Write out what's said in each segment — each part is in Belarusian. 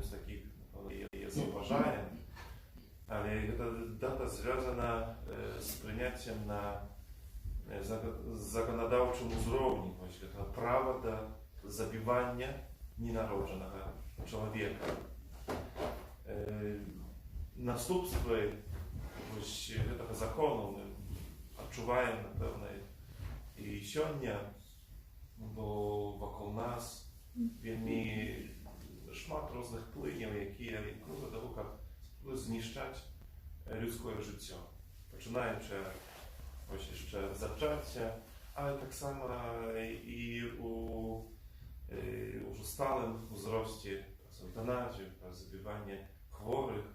z takich je zauważają, ale ta data związana z przyjęciem na законодавчym uzrowni, właśnie to prawo do zabiwania nienarodzonego człowieka. Następstwy tego zakonu my odczuwają na pewno i сёння, bo wokół nas wielmi szmat różnych płyniów, jakie do tego, jak zniszczać ludzkie życie. Poczynając właśnie jeszcze zaczęcia, ale tak samo i już stałym wzroście eutanazji, zabiwanie chorych,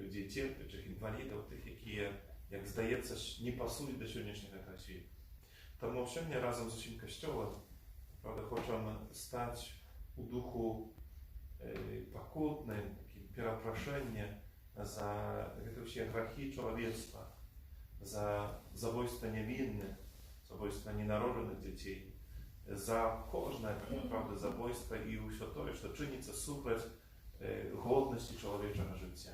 ludzi cierpiących, inwalidów, tych, jakie, jak zdaje się, nie pasują do dzisiejszego Rosji. To my wszędzie razem z naszym Kościołem, prawda, chcemy stać u duchu pokutnym, takim przeproszeniem za grzechy człowieczeństwa, za zabójstwo niewinnych, zabójstwo nienarodzonych dzieci, za każde tak naprawdę zabójstwo i uświadomić, że czyni to suprać godności człowieczego życia.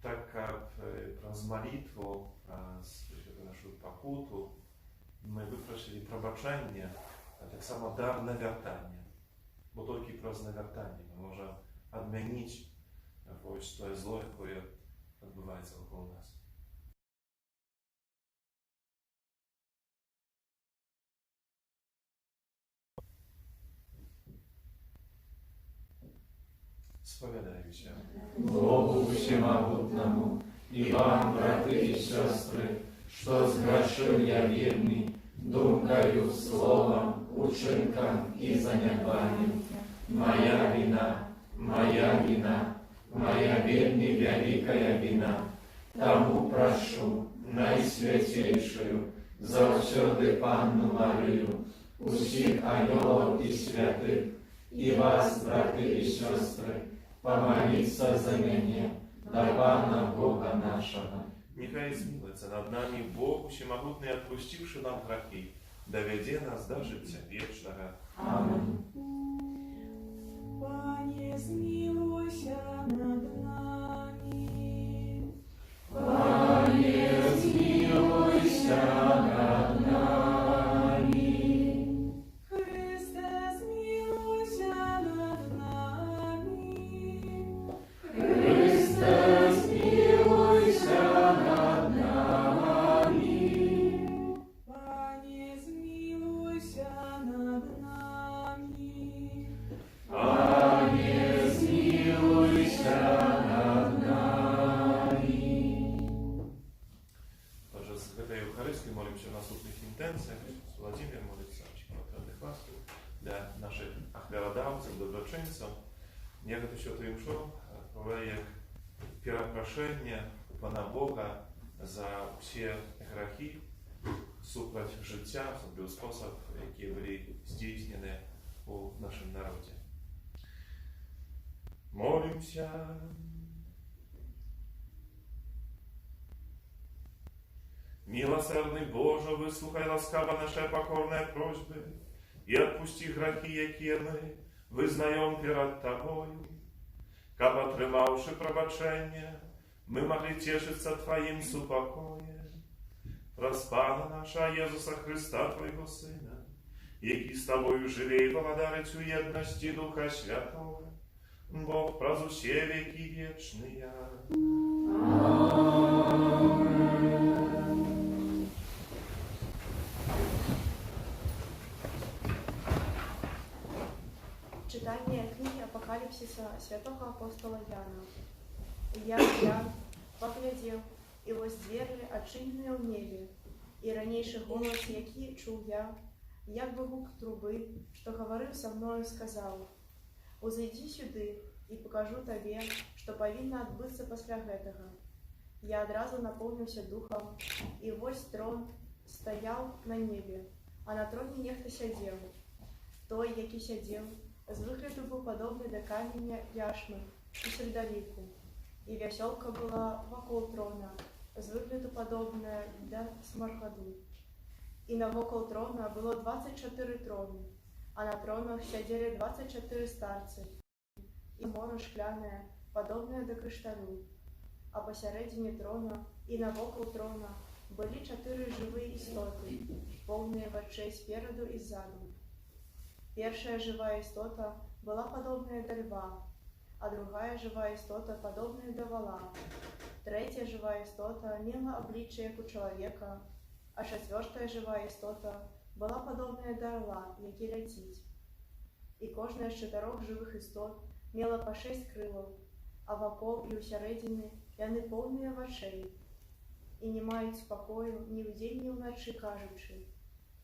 Tak jak przez modlitwę, przez naszą pokutu, my wyprosili przebaczenie, a tak samo dar nawiertania. Bo tylko przez nawiertanie my możemy odmienić to zło, które odbywa się wokół nas. Spowiadajmy się. Богу Всемогутному и вам, браты и сестры, что сгрешил я верный, думкою, словом, учинком и занятанием. Моя вина, моя верный великая вина. Тому прошу, найсвятейшую, завсёды Панну Марию, усіх ангелов и святых, и вас, браты и сестры, помолиться за меня, до Пана Бога нашего. Niechaj zmiłuje nad nami Bóg Всемогутный, odpuściwszy nam grzechy, dowiedzie nas do życia wiecznego. Amen. Panie, zmiłuj się nad nami. Panie, zmiłuj się nad nami. Chryste, zmiłuj się nad nami. Chryste, zmiłuj się nad nami. Panie, zmiłuj się nad nami. Panie, zmiłuj się nad nami. Także z tej Eucharystii modlimy się o następnych intencjach. Władimir modlić się o potrzebnych łasków dla naszych achwiarodawców, dobroczyńców. Niech to się otrzymało, jak przeproszenie Pana Boga za wszystkie grzechy, suprać życia, w był sposób, jakie byli zdійснені u naszym narodzie. Молим się. Милосердный Боже, выслухай ласкаво наши покорные просьбы и отпусти грехи, які ми визнаємо перед Тобою. Каб отримавши пробачення, ми могли тішитися Твоїм супокоєм. Проз Пана наша Єзуса Христа, Твоєго Сина, який з Тобою живе і владарить у єдності Духа Святого, Бог проз усе веки вечные. Читание книги Апокалипсиса святого апостола Яна. Я поглядел, и вось двери отчинены в небе, и ранейший голос, який чув я, як би гук труби, что говорив со мною, сказал: «Узойди сюди, и покажу тебе, что повинно отбыться после гэтага». Я одразу наполнился духом, и вось трон стоял на небе, а на троне нехто сядзеў. Той, які сядзеў, з выгляду быў падобны да каменя яшмы і сальдаліку, і вясёлка была вакол трона, з выгляду падобная да смаргаду. І навокал трона было 24 троны, а на тронах сядзелі 24 старцы, і мора шкляная, падобная да крышталю. А пасярэдзіне трона і навокал трона былі 4 жывыя істоты, поўныя вачэй спераду і ззаду. Першая жывая істота была падобная да льва, а другая жывая істота падобная да вала. Трэцяя жывая істота мела аблічча як у чалавека, а 4-я жывая істота была падобная да арла, які ляціць. І кожная з 4 жывых істот мела па 6 крылаў, а вакол і ўсярэдзіне яны поўныя вачэй, і не маюць спакою ні ўдзень, ні ўначы, кажучы: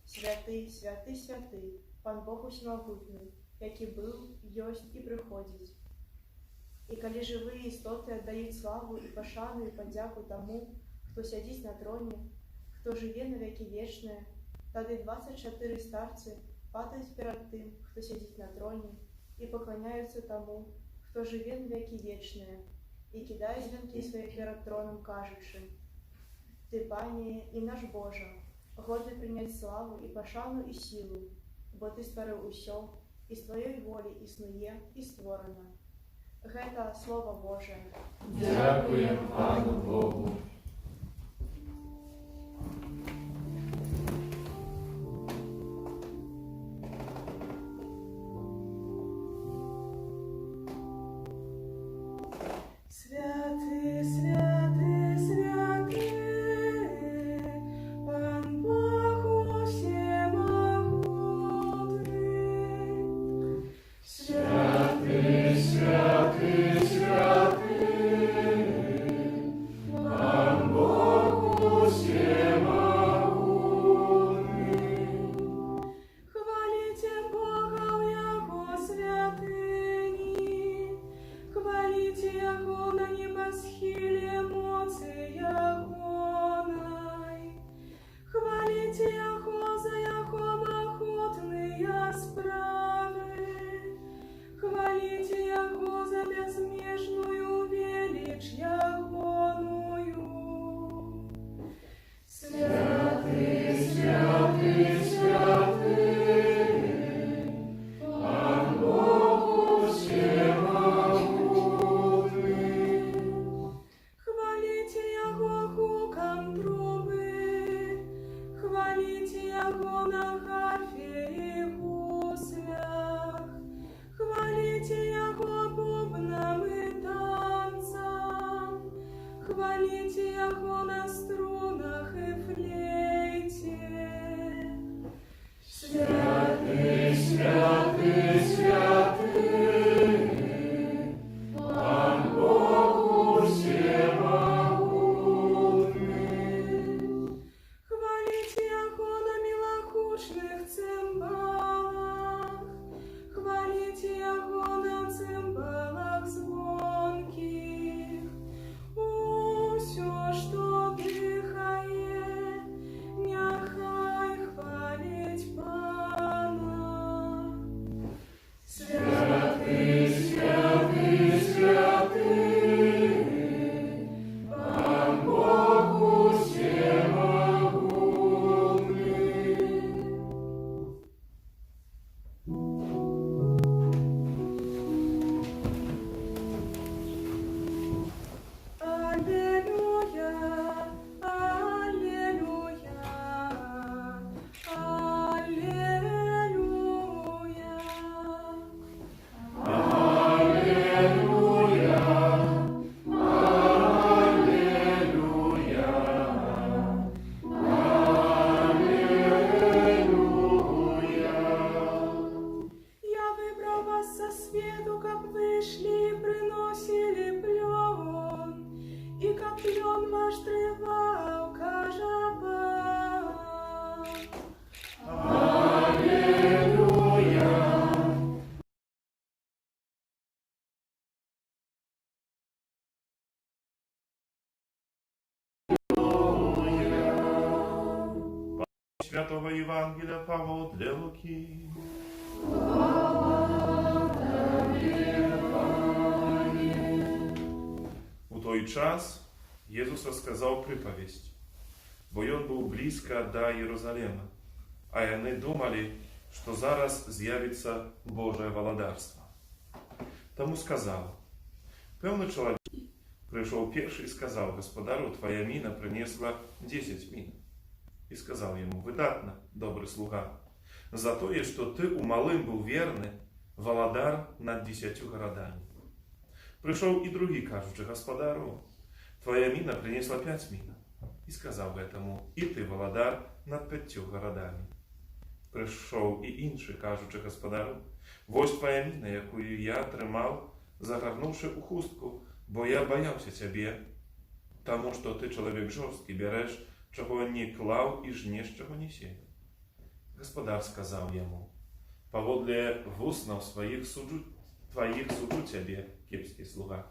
«Святы, святы, святы, Пан Бог усемагутны, які быў, ёсць і прыходзіць». І калі жывыя істоты аддаюць славу і пашану і падзяку таму, хто сядзіць на троне, хто жыве на векі вечныя, тады 24 старцы падаюць перад тым, хто сядзіць на троне, і пакланяюцца таму, хто жыве на векі вечныя, і кідаюць вянкі свае перад троном, кажучы: «Ты, Пане, і наш Божа, годны прыняць славу і пашану і сілу, бо Ты стварыў усё, і з Тваёй волі існуе і створана». Гэта Слова Божае. Дякуем Пану Богу. Святый, святый, святый, Пан Бог всемогутный. Святый, святый, святый, Пан Бог всемогутный. Хвалите Бога у Яго святыні, хвалите Яго на небосхиле моцы Ягонай, хвалите Яго за Яго могутные справы, хвалите Яго за безмежную величь Ягоную. Святый, святый, святый, Пан Бог всемогутный. Хвалите Яго гуком трубы, хвалите Яго на харфе и гуслях, хвалите Яго бубном и танцем, хвалите Яго на струнах и флейте. Святый, святый, святый, Пан Бог всемогутный. Хвалите Яго на милокушных цимбалах, хвалите Яго на цимбалах звонких. Усё, что дыхае, няхай хвалить Пана. Святый, святый, святый, Пан Бог всемогутный. Аллилуйя, аллилуйя, аллилуйя. Аллилуйя, аллилуйя. Я выбрал вас со свету, как вышли, приносили плен, и как плен ваш тревал, кажаба. Аллилуйя. Святого Евангелия Павла для Луки. У той час Jezus сказаў прыпавесць, бо ён быў блізка да Єрусалема, а яны думалі, што зараз з'явіцца Божае валадарства. Тому сказав: певний чоловік прийшов перший і сказав: господару, твоя міна принесла 10 мін. І сказав йому: видатно, добрий слуга, за то, що ти у малим був вірний, володар над 10 городами. Прийшов і другий, кажучи: господару, твоя міна принесла 5 мін. І сказав этому: і ти володар над 5 городами. Прийшов і інший, кажучи: господару, ось твоя міна, яку я тримав, загорнувши у хустку, бо я боявся тебе, тому що ти чоловік жорсткий, береш, чого не клав, і жнеш, чого не сіяв. Господар сказав йому: поводле вуснов твоїх суджу тебе, кепський слуга.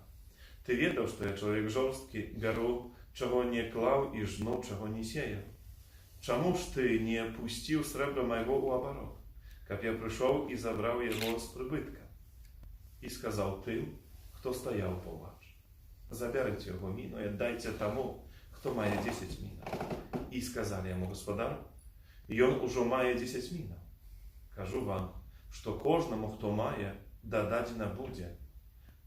Ти ведав, що я чоловік жорсткий, беру, чого не клав, і жну, чого не сіяв. Чому ж ти не пустив сребра моєго у оборот, як я прийшов і забрав його з прибитка? І сказав тим, хто стояв побач: заберіть його міну і віддайте тому, хто має 10 мінів. І сказали йому: господар, він уже має 10 мінів. Кажу вам, що кожному, хто має, додадено буде,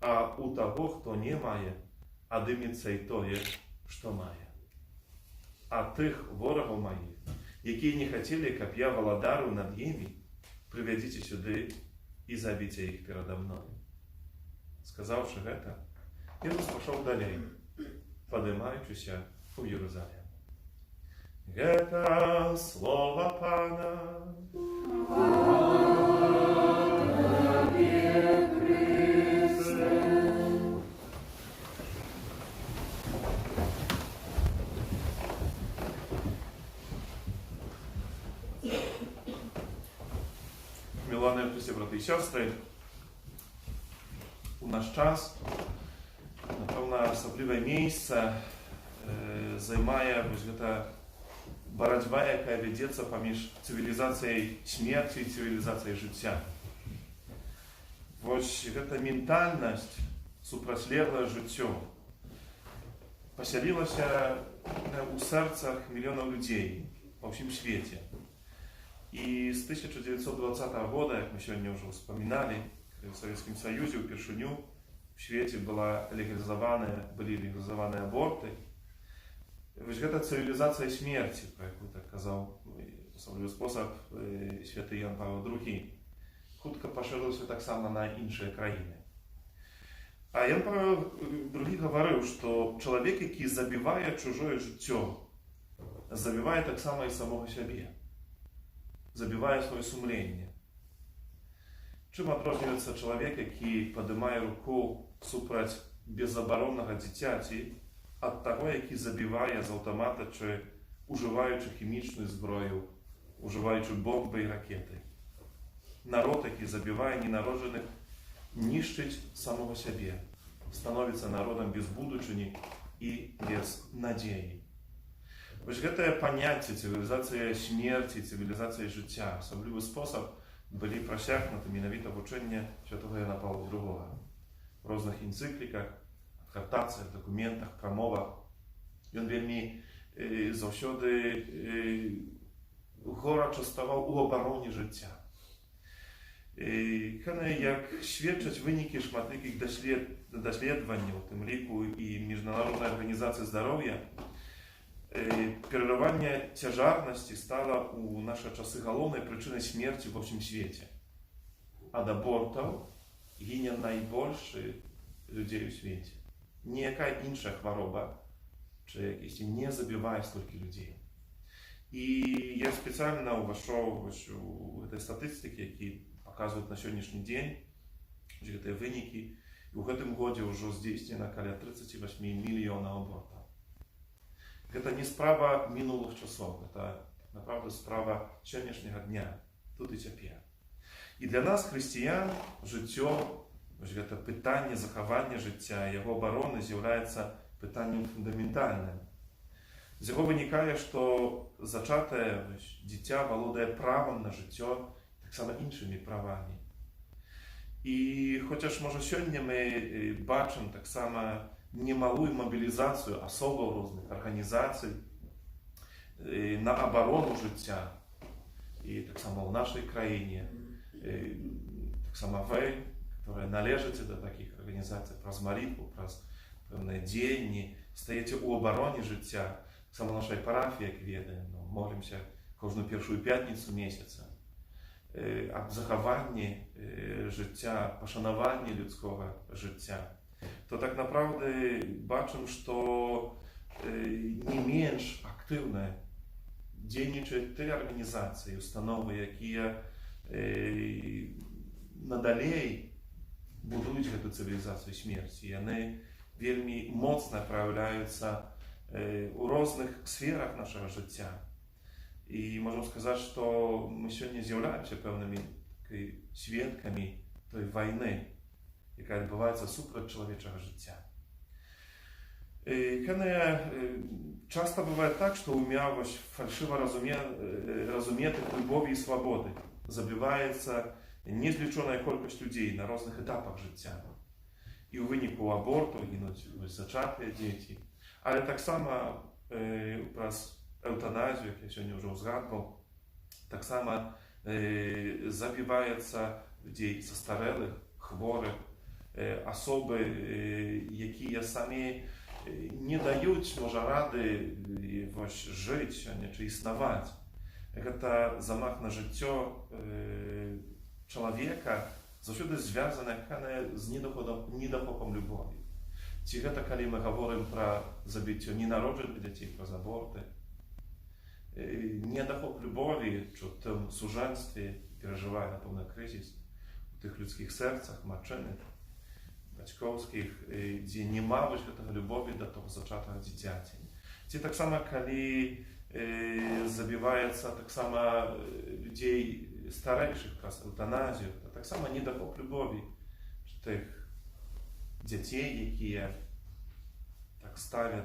а у того, хто не має, одиметься й тоє, що має. А тих ворогів моїх, які не хотіли, щоб я володарив над ними, приведіть сюди і забійте їх передо мною. Сказавши это, Ісус пішов далі, подимаючися у Єрусалим. Это слово Пана. Милане в Христі, брати і сестри, у наш час, напевно, особливе місце займає боротьба, яка ведеться поміж цивілізацією смерті і цивілізацією життя. Ось ця ментальність супротивлена життю поселилася у серцях мільйонів людей по всьому світі. И с 1920 года, как мы сегодня уже вспоминали, в Советском Союзе впервые в свете были легализованы аборты. Это цивилизация смерти, как так сказал особливий спосіб святий Ян Павел II, хутко поширилося так само на інші країни. А Ян Павел II говорив, що чоловік, який забиває чужое життя, забиває так само і самого себе. Забиває своє сумління. Чим відрізняється чоловік, який піднімає руку супроти безоборонного дитяті, від того, який забиває з автомата чи уживаючи хімічну зброю, уживаючи бомби і ракети. Народ, який забиває ненароджених, нищить самого себе, становиться народом без будучини і без надії. Ось це поняття цивілізації смерті, цивілізації життя, особливий спосіб були просякнуті менавіта в учення святого Яна Павла II в різних енцикліках, адхартаціях, документах, промовах. Він вельми завжди горячо ставав у обороні життя. Як свідчать виніки шматликих досліджень, в тим ліку і Міжнародної організації здоров'я, переривання тяжарності стало у наші часи головною причиною смерті в всьому світі. Від абортів гине найбільше людей у світі. Ніяка інша хвороба чи якісь не забиває стільки людей. І я спеціально увійшов у ці статистики, які показують на сьогоднішній день, ці виніки. І в цьому році вже здійснено около 38 мільйонів абортів. Это не справа минулых часов, это, направду, справа сьогоднішнього дня, тут і тепер. І для нас, християн, життя, це питання заховання життя, його оборони з'являється питанням фундаментальним. З його виникає, що зачате дитя володає правом на життя, так само іншими правами. І хоча ж, може, сьогодні ми бачимо так само немалую мобілізацію особо різних організацій на оборону життя. І так само в нашій країні, так само ви, które należycie do takich organizacji, przez modlitwę, przez pewne dziennie, stajecie u obronie życia. Samo naszej parafii, jak wiemy, modlimy się każdą pierwszą piątnicę miesiąca. A zachowanie życia, poszanowanie ludzkiego życia, to tak naprawdę baczę, że nie mniej aktywne dzienniczy te organizacje, uстанови, jakie nadalej budują tę cywilizację śmierci. I one wielmi mocno projawiają się u różnych sferach naszego życia. I możemy сказать, że my się nie zjawляемся pewnymi świadkami tej wojny, jaka odbywa się супроть człowieczego życia. Часто бывает так, что умявость фальшиво разуметых любови и свободы забивается незлічоная колькасць людей на różnych etapach życia. I w wyniku abortu giną zaczęte dzieci, ale tak samo przez eutanazję, jak ja się już zgadzał, tak samo zabiwaється людей zestarałych, chorych, osoby, jakie sami nie dają może rady żyć, czy istnieć. To zamach na życie człowieka zawsze związane z niedochopem lubowi. Czyli to, kiedy my mówimy про zabicie nienarodzonych dzieci, про aborty, niedochop lubowi, czy w tym służeństwie przeżywa na pewno kryzys w tych ludzkich sercach, matczynych, baćkowskich, gdzie nie ma tej lubowi do tego zaczętego dziecięcia. Gdzie tak samo, kiedy zabiwaється tak samo ludzi starszych przez eutanazję, to tak samo niedochop lubowi tych dzieci, jakie tak stawiają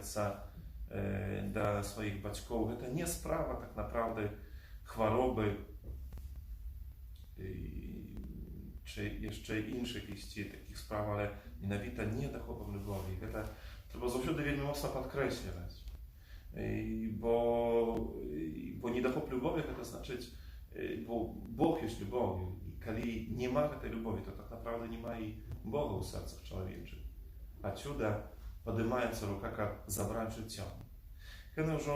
do swoich baćków. To nie sprawa tak naprawdę choroby czy jeszcze innych takich spraw, ale mianowicie niedochopem lubowi. To trzeba zawsze wielmi mocno podkreślać. Bo niedochop lubowi to znaczy, bo Bóg jest lubowią i kiedy nie ma tej lubowi, to tak naprawdę nie ma i Boga w sercach człowieczych. A cuda podejmające rukaka zabrać życie. Kiedy już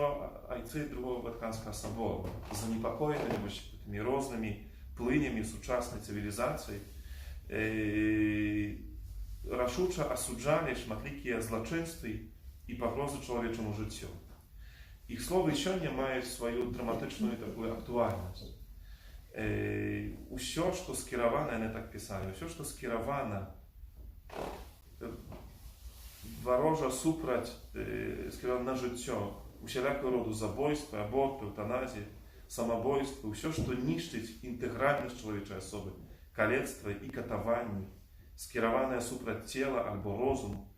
ojcy Другого Ватиканського собору занепокоєні tymi różnymi płyniami współczesnej cywilizacji, raszczo осуджали шматликие злочинства i погроzy człowieczemu życiu. Ich słowa jeszcze nie mają swoją dramatyczną taką aktualność. Все, что скеровано, они так писали, все, что скеровано ворожа супроть, скеровано на życie, усілякого роду забойства, аборти, eutanazji, samobójstwo, все, что niszczyć integralność człowieczej osoby, kalectwo i katowanie, skierowane супроть ciała albo rozumu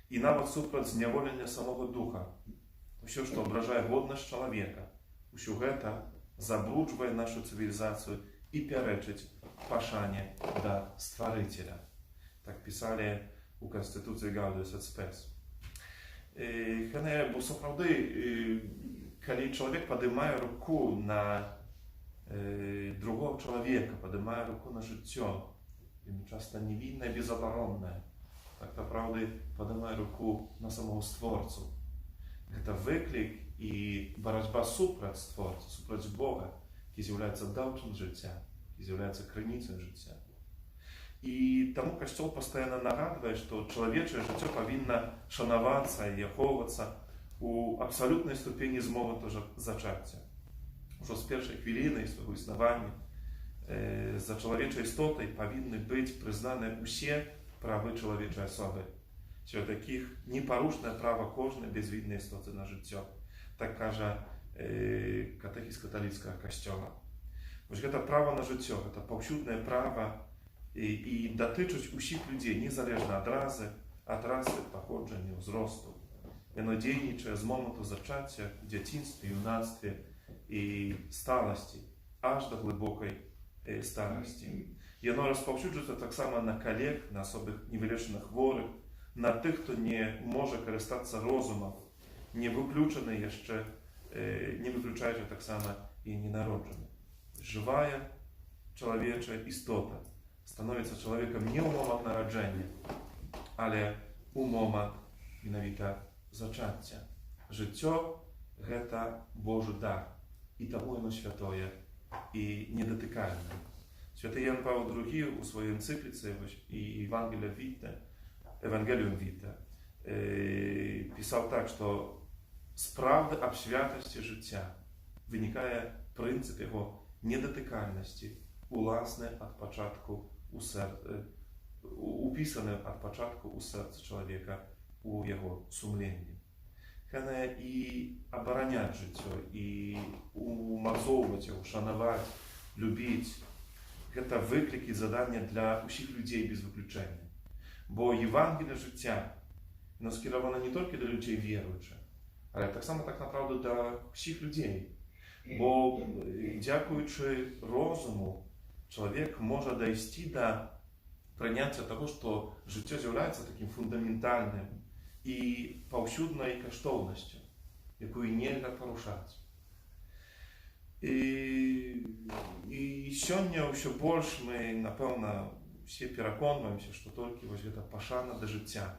i nawet супроть zniewolenia samego ducha. Все, что ображает godność człowieka, все это zabrudzuje naszą cywilizację i piereczyć paszanie do Stworzyciela. Tak pisali u Konstytucji Gaudium et Spes. Bo naprawdę, kiedy człowiek podejmuje ruku na drugiego człowieka, podejmuje ruku na życie, często niewinne i bezobronne, tak naprawdę podejmuje ruku na samego Stwórcę. To wyklik i боротьба супроть Stwórcy, супроть Boga, który является даўчым życia, który является krynicą życia. I temu Kościół постоянно nagадує, że człowieczе życie powinno szanować i zachowywać u absolutnej stopni z momentu zaczęcia. Już z pierwszej chwiliny swojego istnienia za człowieczej istotą powinny być przyznane wszystkie prawa człowieczej osoby. Czyli takich nieporuszne prawa każdej bezwidnej istoty na życie. Tak każe katechizm katolickiego Kościoła. Właśnie to prawo na życie, to powszechne prawo i dotyczyć wszystkich ludzi, niezależnie od rasy, pochodzenia, wzrostu. Ono dziennicze z momentu zaczęcia, dzieciństwie, junactwie i starości, aż do głębokiej starości. I ono rozpowszechnia się tak samo na koleg, na osoby niewyleczonych chorych, na tych, kto nie może korzystać z rozumu, nie wykluczają tak samo i nienarodzone. Żywa człowiecza istota становіцца чалавекам не ў момант нараджэння, але у момант менавіта зачацця. Жыццё – гэта Божы дар, і таму яно святое і недатыкальнае. Святы Ян Павел II у сваёй энцыкліцы і Евангелиум Віта пісаў так, што з правды аб святасці жыцця вынікае прынцып яго недатыкальнасці, уласны ад пачатку упісаны ад пачатку ў сэрцы чалавека, у яго сумленні. Яна і абараняць жыццё, і умацоўваць яго, шанаваць, любіць. Гэта выклікі, задання для ўсіх людзей без выключэння. Бо Євангелие жыцця яно скіравана не толькі для людзей веруючых, але таксама так направду для ўсіх людзей. Бо дзякуючы розуму чалавек можа дайсці да прыняцця таго, што жыццё з'яўляецца такім фундаментальным і паўсюднай каштоўнасцю, якую нельга парушаць. І сёння ўсё больш мы, напэўна, все пераконваемся, што толькі вось гэта пашана да жыцця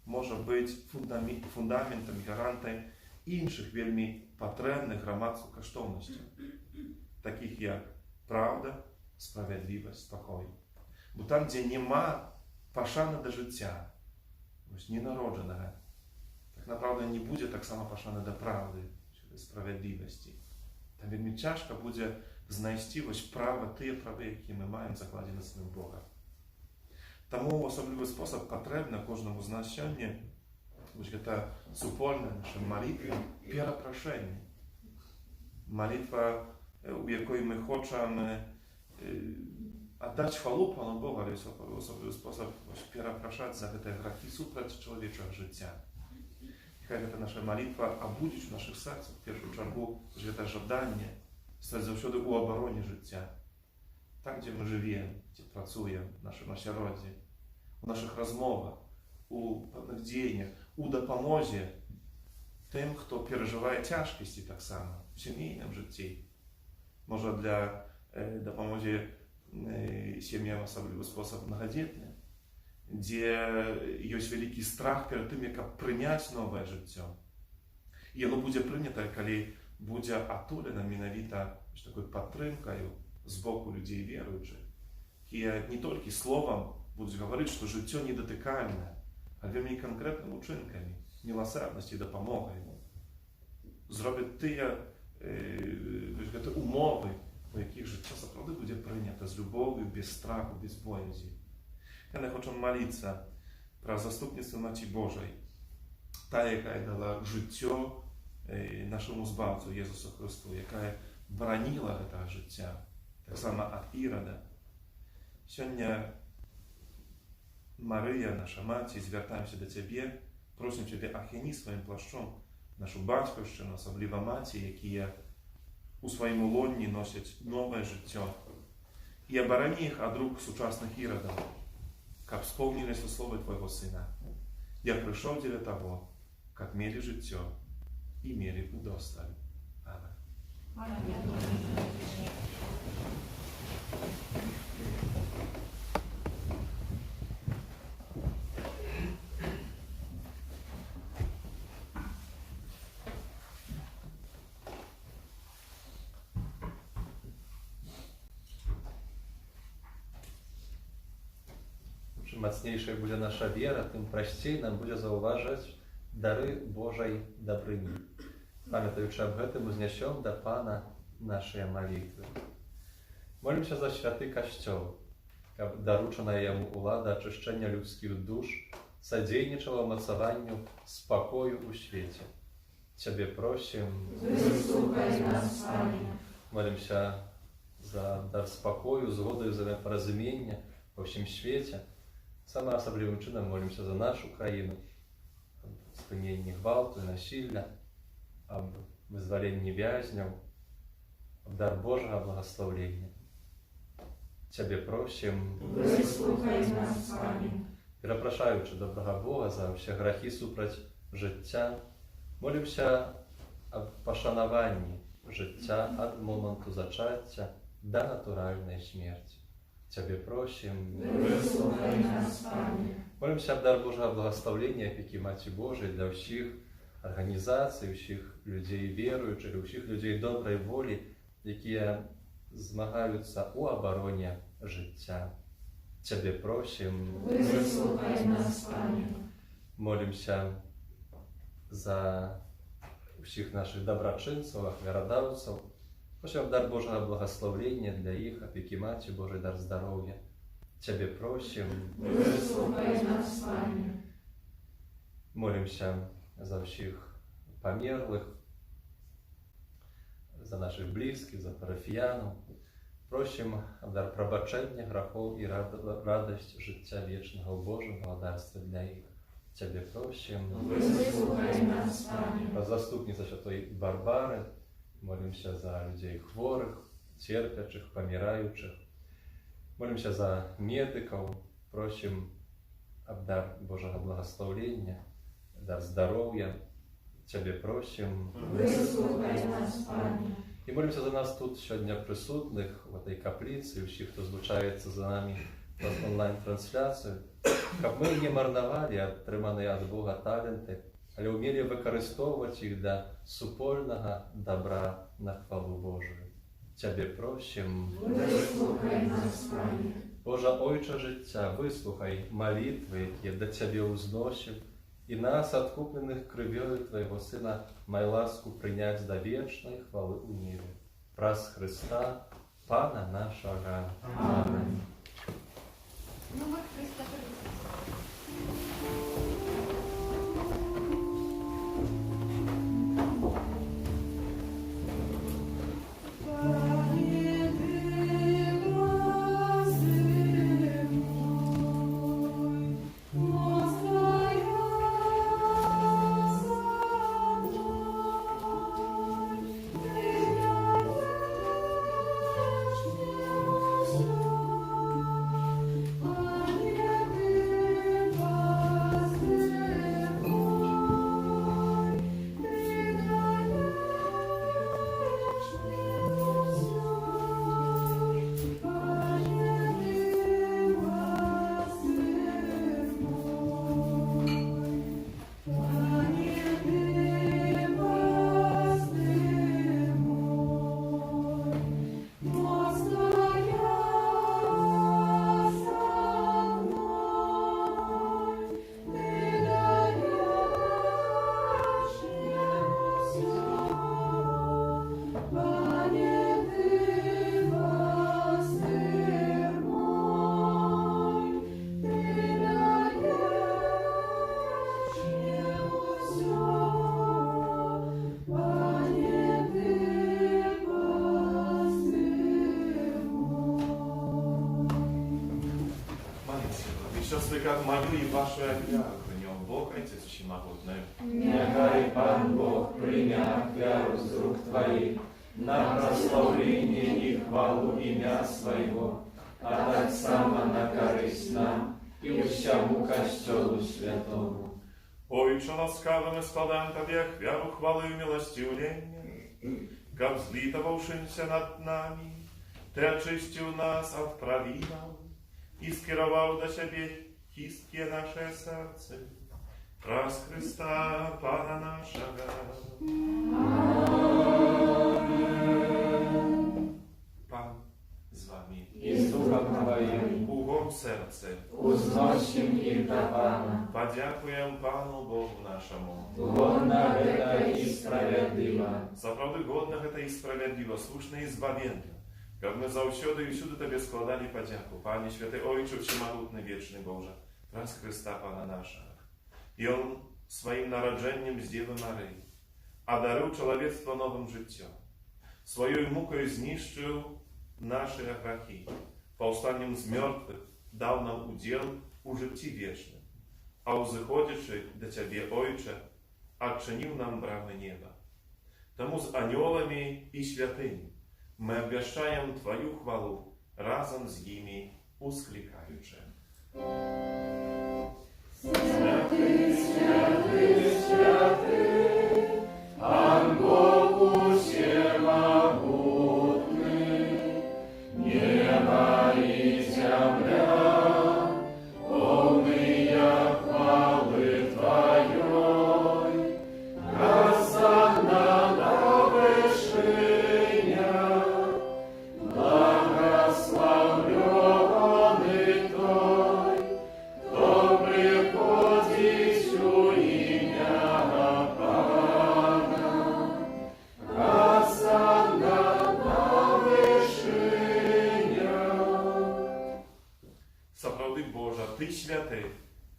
можа быць фундаментам, гарантай іншых вельмі патрэбных грамадству каштоўнасцяў, такіх як праўда, справядлівасць, спакой. Бо там, дзе няма пашаны да жыцця, ненароджанага, так направду не будзе таксама пашаны да праўды, справядлівасці. Там вельмі цяжка будзе знайсці права, тыя правы, якія мы маем закладзены самым Богам. Таму ў асаблівы спосаб патрэбна кожнаму з нас сёння гэта супольная наша малітва, перапрашэнне. Малітва, у якой мы хочам аддаць хвалу Пану Богу, але ў асаблівы спосаб перапрашаць за гэтыя грахі супраць чалавечага жыцця. Хай гэта наша малітва абудзіць у нашых сэрцах, в першую чаргу, гэта жаданне стаць заўсёды ў абароне жыцця. Там, дзе мы жывем, дзе працуем, в нашым асяроддзі, у нашых размовах, у пэўных дзеяннях, у дапамозе тым, хто перажывае цяжкасці таксама у сямейным жыцці. Можа, для дапамозе сем'ям асаблівы спосаб мнагадзетны, дзе ёсць вялікі страх перад тым, як прыняць новае жыццё. І яно будзе прынятае, калі будзе атулена менавіта такой падтрымкаю з боку людзей веруючых, якія не толькі словам будуць гаварыць, што жыццё недатыкальнае, а вельмі канкрэтнымі ўчынкамі, міласэрнасці, дапамогай. Зробяць тыя умовы, у якіх жыццё сапраўды будзе прынята з любов'ю, без страху, без боязі. Яны хочуць маліцца пра заступніцтва Маці Божай, тая, якая дала жыццё нашаму збаўцу Езусу Христу, якая бараніла гэтага жыцця, таксама ад Ірада. Сёння, Марыя, наша маці, звяртаемся да Цябе, просім Цябе, ахіні сваім плашчом нашу бацькаўшчыну, асабліва маці, якія у сваім улонні носяць новае жыццё, і абарані іх ад рук сучасных Ірадаў, каб споўніліся словы Твайго Сына. Я прыйшоў дзеля таго, каб мелі жыццё і мелі удосталь. Амен. Чым мацнейшая будзе наша вера, тым прасцей нам будзе заўважаць дары Божай дабрыні. Памятаючы аб гэтым, узнясём да Пана нашыя малітвы. Молімся за святы касцёл, каб даручаная яму ўлада ачышчэння людскіх душ садзейнічала мацаванню спакою ў свеце. Цябе просім, выслухай нас, Пане. Молімся за дар спакою, згоду і взаемапаразумення ва ўсім свеце. Саме асаблівым чынам молімся за нашу краіну, аб спыненні гвалту і насілля, аб вызваленні вязняў, аб дар Божага благаслаўлення. Цябе просім, выслухай нас, Пане. Перапрашаючы добрага Бога за ўсе грахі супраць жыцця, молімся аб пашанаванні жыцця ад моманту зачацця да натуральнай смерці. Ciebie prosим. Выслухай нас, Пане. Молимся об дар Божого благословення, опіки Маті Божої для всіх організацій, всіх людей віруючих, всіх людей доброї волі, які змагаються у обороні життя. Ciebie prosим. Выслухай нас, Пане. Молимся за всіх наших доброчинців, ахвярадавців. Просим дар Божого благословення для їх, опіки Маті Божої, дар здоров'я. Ciebie prosим. Выслухай нас, Пане. Молимся за всіх померлих, за наших близьких, за парафіянів. Просим дар пробачення грехов і радость життя вічного у Божому благодарстві для їх. Ciebie prosим. Выслухай нас, Пане. Заступниця Святої Барбари, молимся за людей хворих, терпячих, помираючих. Молимся за медиків, просим об дар Божого благословення, дар здоров'я. Ciebie prosим. Выслухай нас, Пане. І молимся за нас тут сьогодні присутних в цій каплиці, всіх, хто злучається за нами в онлайн-трансляцію, щоб ми не марнували отримані від Бога таленти, але вміли використовувати їх для супольного добра на хвалу Божою. Ciebie prosим. Выслухай нас, Пане. Боже Ойче життя, вислухай молитви, які до Тебе узносим, і нас, откуплених кров'ю Твоєго Сина, май ласку прийнять до вічної хвали у мірі. Праз Христа, Пана нашого. Аминь. Ну вот Христа Христос. Как молю и вашу офяру при нем, Бог, Отец Всемогутный. Нехай Пан Бог прийняв офяру з рук Твоїх на прославлення і хвалу ім'я Своєго, а так само на користь нам і всьому Костьолу Святому. Ойче ласкавым и складаем Тебе хвяру, хвалу и милостивление, как злитовавшимся над нами, Ты очистил нас от провинов и скировал до Себе чистке наше серце, раз Христа, Пана нашего. Пан з вами. І з Духом Твоїм Угом серце. узносим їх до Пана. Подякуем Пану Богу нашему. Годно это и справедливо. Заправды годно это и справедливо, слушно и збавенно. Как мы заусюды и всюду Тебе складали подяку, Пане Святый Ойче, Всемогутный Вечный Боже, раз Христа Пана нашего. И Он своим народжением с Девы Марии одарил человечество новым життем. Своей мукой знищил наши грехи, повстанием с мертвых дал нам удел у житті вечным, а узыходивший до Тебе, Ойче, отчинил нам брамы неба. Тому с анёлами и святыми мы обвещаем Твою хвалу, разом с ними ускликаючи. Святый, святый, святый, Пан Бог всемогутный, небо и земля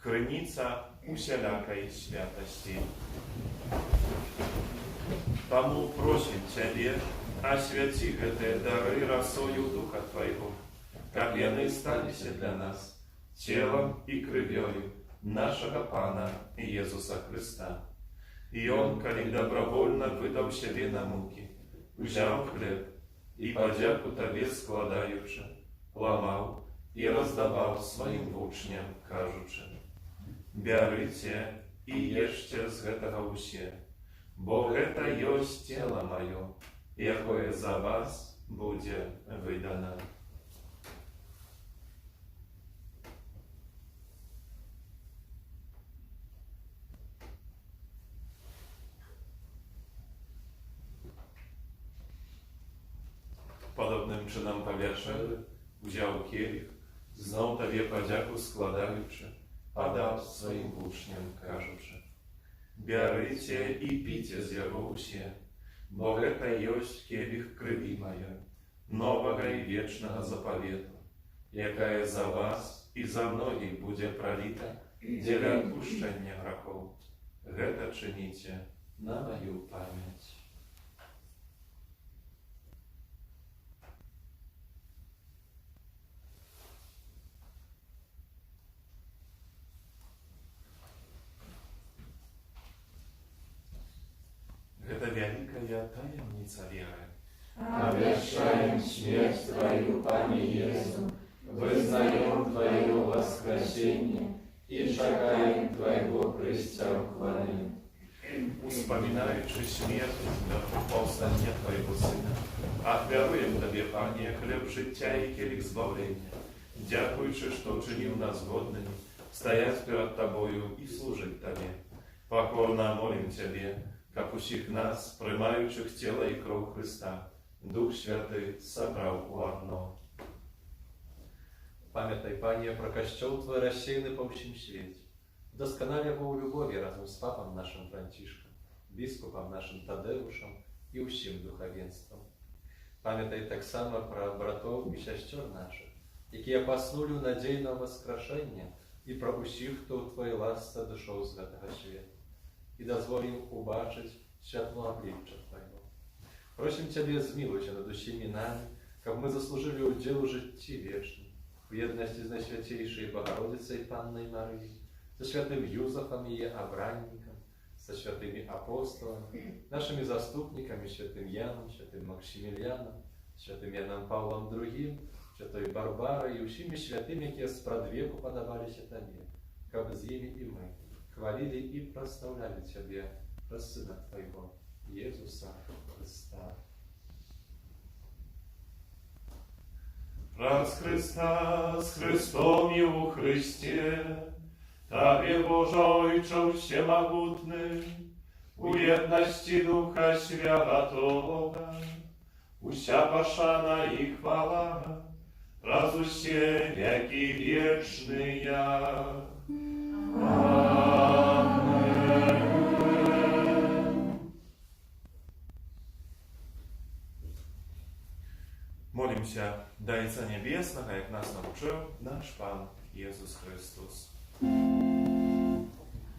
krynica усялякой świętości. Тому просим Ciebie, освяти эти дары росою Духа Твоего, как яны стали się для нас телом и кровью нашего Пана Иисуса Христа. И Он, коли добровольно выдал себе на муки, взял хлеб и подяку Тебе складаючи, ламал и раздавал своим учням, кажучи: «Бярыце и ешьте з гэтага ўсе, бо гэта ёсць тело маё, якое за вас будзе выдано». Podobnym czynom powierzchni wziął kielich, znów Tobie podziaku składający, podał swoim uczniom, кажучи: «Бярыце и піце з яго ўсе, бо гэта ёсць келіх крыві мая, новага і вечнага запавету, якая за вас і за многіх будзе проліта дзеля адпушчэння грахоў. Гэта чыніце на маю памяць». Это великая таямница веры. Обещаем смерть Твою, Пане Иису, вызнаем Твое воскресение и шагаем Твоего Христа в хвале. Успоминаючи смерть и повстання Твоего Сына, отверуем Тебе, Пане, хлеб життя и келих збавлення, дякуючи, что чинил нас годными стоять перед Тобою и служить Тебе. Покорно молим Тебе, как усіх нас, приймаючих тіло і кров Христа, Дух Святий собрав у одно. Пам'ятай, Пане, про Костел Твой рассеянный по всем свете. Досконали его у любови разом с Папом нашим Францишком, Біскупом нашим Тадеушем и усім духовенством. Пам'ятай так само про братов и сестер наших, які поснули у надійного воскрешення, і про усіх, хто у Твоїй ласці дошов з гэтага света. И дозволим убачить святло обличия Твоего. Просим Тебе, змилуйся над усіми нами, как мы заслужили удел у житті вечном, в едности с Наисвятейшей Богородицей Панной Марией, со святым Юзефом и Авранником, со святыми апостолами, нашими заступниками, святым Яном, святым Максимилианом, святым Яном Павлом II, святой Барбарой и усіми святыми, які спрадвеку подавалися Тебе, как с ними и мы хвалили и прославляли Тебе, Сына Твоего, Иисуса Христа. Раз Христа с Христом и у Христе, Тебе, Боже Ojcze Всемогутny, у єдності Духа Святого, уся пошана и хвала, раз усе веки вечные. Молимся до Отца Небесного, як нас навчив наш Пан Ісус Христос.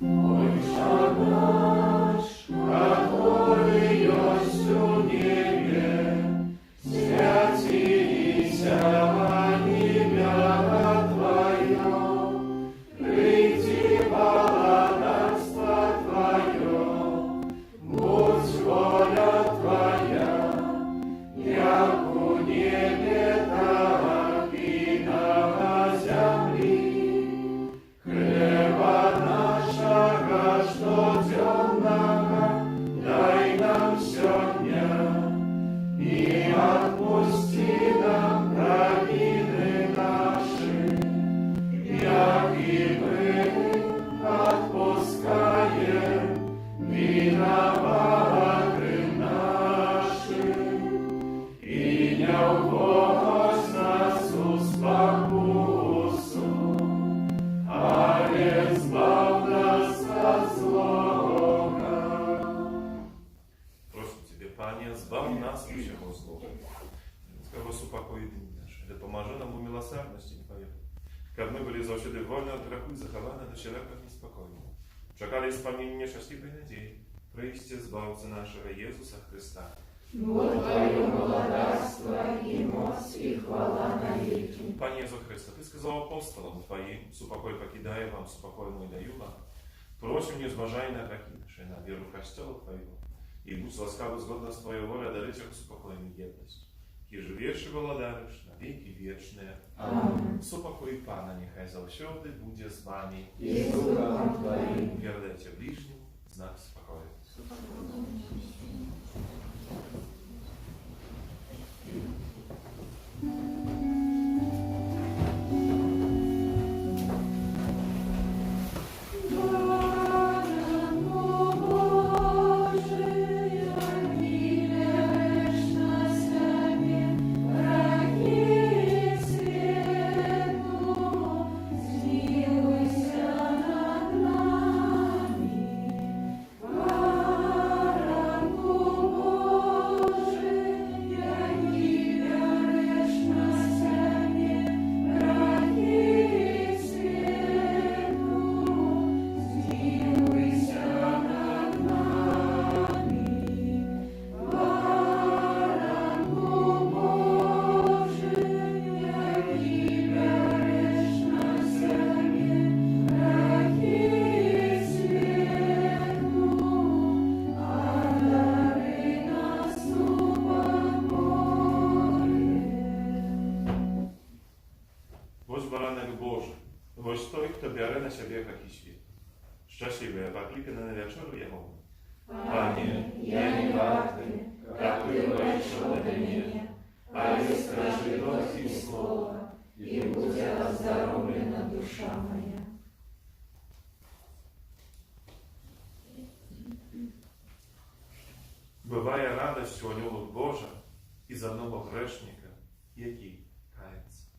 Отче наш, который есть у небе, святися имя Твое, приди владарство Твое, будь воля Твоя, як у небе, так и на земле. Хлеба нашего штоденного дай нам сегодня, и отпусти нам провины наши, як и мы отпускаем виноватым нашим, и не вводь нас в спокусу, але избавь нас от злого. Просим Тебе, Пане, збав нас від всього злого. Скажи, упокой дни наши, да поможи нам у милосердности Твоей, kab my byli zawsze wolni od grzechu i zachowane do szeroko niespokojnie. Czekali wspomnienie szczęśliwej nadziei, przyjście Zbawcy naszego Jezusa Chrysta. Bo Твое благодарство и моc и хвала навеки. Panie Jezu Chryste, Ty сказал апостолам Твоим, супокой покидаю вам, супокой мой даю вам. Просим, не змажай на грехи наши, на веру в Костела Твоего, и будь ласкавы згодно с Твоей волей, дарить их супокойную едность. И живешь и володаришь на веки вечные. Amen. Супокой Пана, нехай завсёды будет с вами. И с Духом Твоим. Передайте ближнему знак спокоя. Woś той, kto biorę na siebie jaki świat. Szczęśliwy, покликаны на вечеру Его. Panie, ja nie warty, jak Ty weszło do mnie, ale straży los i słowa, i będzie ozdrowiona dusza moja. Быває радость у анёлов Божа і за одного грешника, який кається.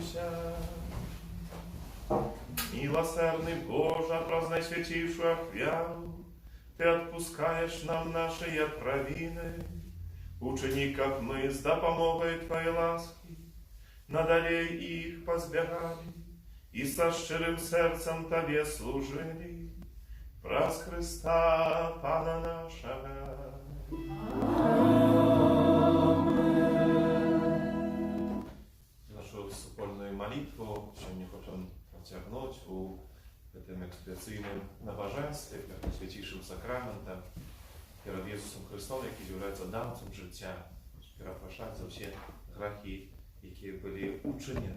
помолимся. Милосердный Боже, праз Найсвятейшую Ахвяру, Ты отпускаешь нам наши провины, учини, как мы с допомогой Твоей ласки надалей их позбегали и со щирым сердцем Тебе служили. Праз Христа Пана нашего. Нашу супольную молитву сегодня хотим протягнуть у этом экспиаційному набоженстві, перед Святейшим Сакраментом, перед Ісусом Христом, який являється давцем життя, перепрошати за всі грехи, які були учинені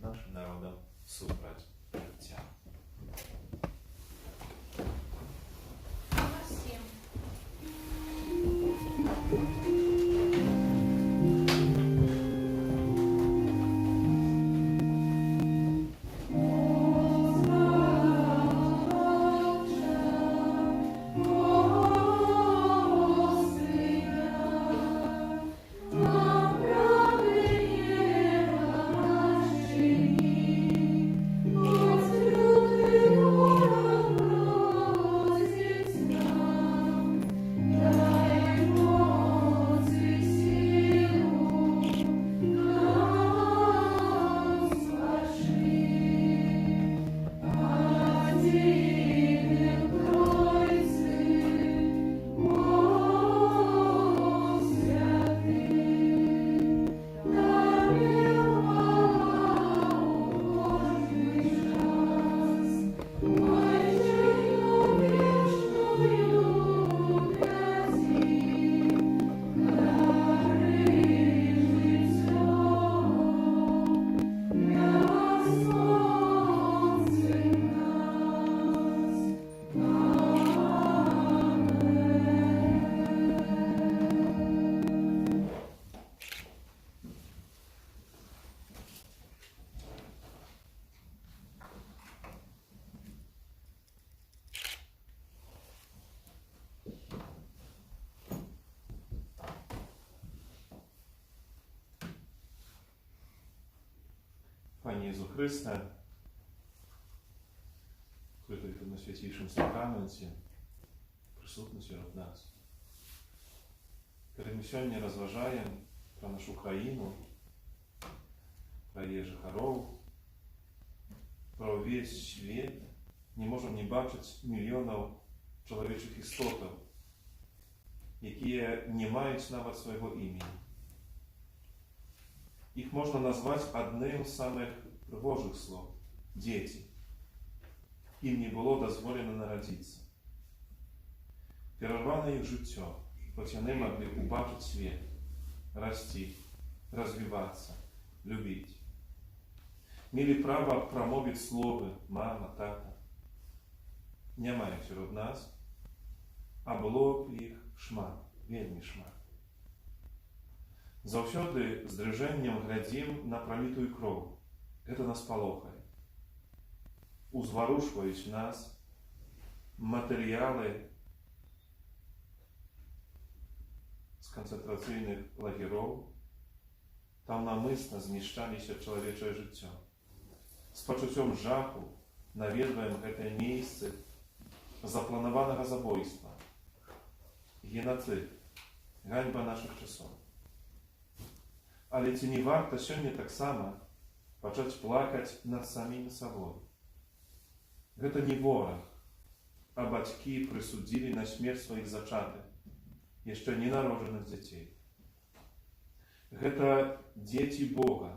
нашим народом супроть життя. Panie Jezu Chryste, który tutaj na Świętejszym Sakramencie присутний серед нас. Kiedy my сьогодні розважаємо про нашу країну, про її жихарів, про весь світ, не можемо не бачити мільйонів чоловічих істотів, які не мають навіть свого імені. Их можно назвать одним из самых Божьих слов – дети. Им не было дозволено народиться. Перервано их життя, хоч они могли убачить свет, расти, развиваться, любить. Мали право промовить слово «мама», «тата». Немає серед нас, а було б їх шмат, вельми шмат. Заўсёды з дрыжэннем глядзім на пролітую кроў. Гэта нас палохае. Узварушваюць нас матэрыялы з канцэнтрацыйных лагероў. Там намысна знішчаліся чалавечае жыццё. З пачуццём жаху наведваем гэтае месцы запланаванага забойства. Генацыд, ганьба нашых часоў. Але ці не варта сёння таксама пачаць плакаць над самімі сабой? Гэта не вораг, а бацькі прысудзілі на смерць сваіх зачатых, яшчэ не народжаных дзяцей. Гэта дзеці Бога,